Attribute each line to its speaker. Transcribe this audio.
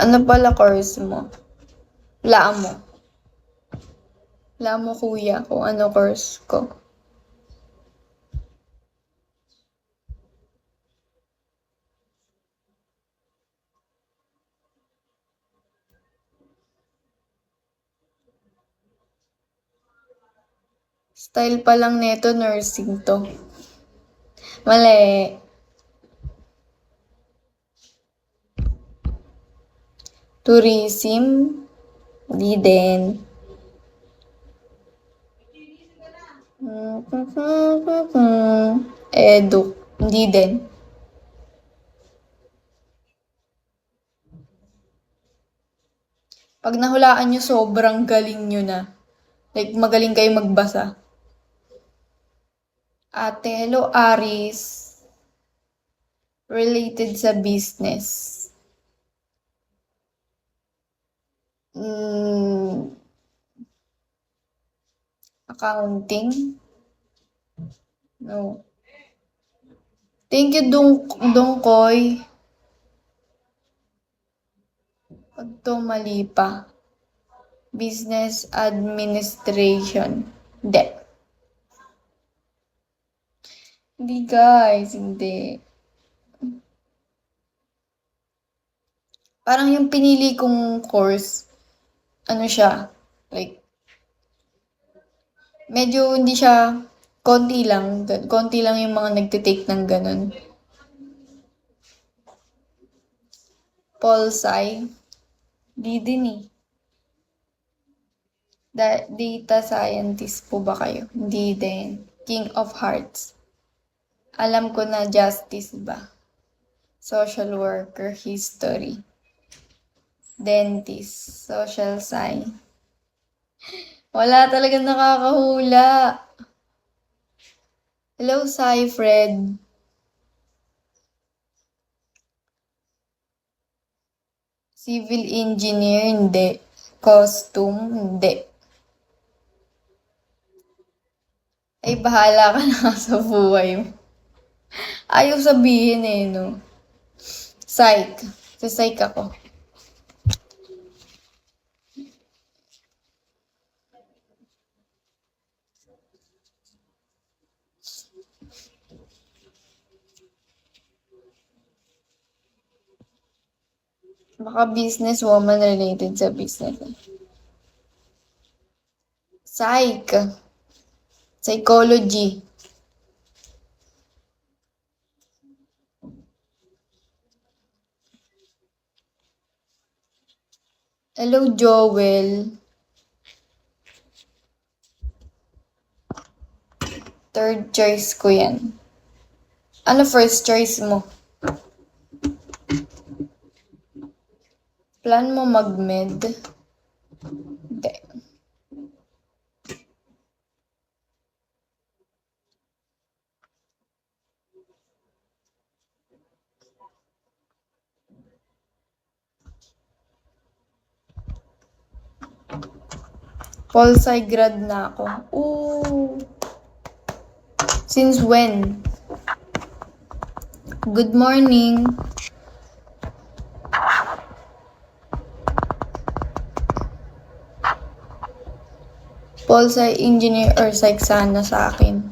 Speaker 1: Ano pala course mo? Wala mo. Wala mo kuya kung ano course ko. Style pa lang neto, nursing to. Mali. Tourism? Di din. Edu? Hindi din. Pag nahulaan nyo, sobrang galing nyo na. Like, magaling kayo magbasa. Ate, hello, Aris. Related sa business. Accounting? No. Thank you, Dungkoy. Pag to mali pa. Business administration. Hindi. Hindi guys, hindi. Parang yung pinili kong course, ano siya, like, medyo hindi siya, konti lang yung mga nagtitake ng ganun. Pol Sci, di din eh. Data scientist po ba kayo? Hindi din. King of Hearts. Alam ko na justice ba? Social worker, history. Dentist, social science. Wala talaga nakakahula. Hello, Sai Fred. Civil engineer, hindi. Costume, hindi. Ay, bahala ka na sa buhay mo. Ayaw sabihin eh, no? Psych. Sa psych ako. Baka businesswoman related sa business. Psych. Psychology. Hello, Joel. Third choice ko yan. Ano first choice mo? Plan mo mag-med? Hindi. Pol-sci grad na ako. Ooh. Since when? Good morning. Pol-sci engineer or psych sana sa akin.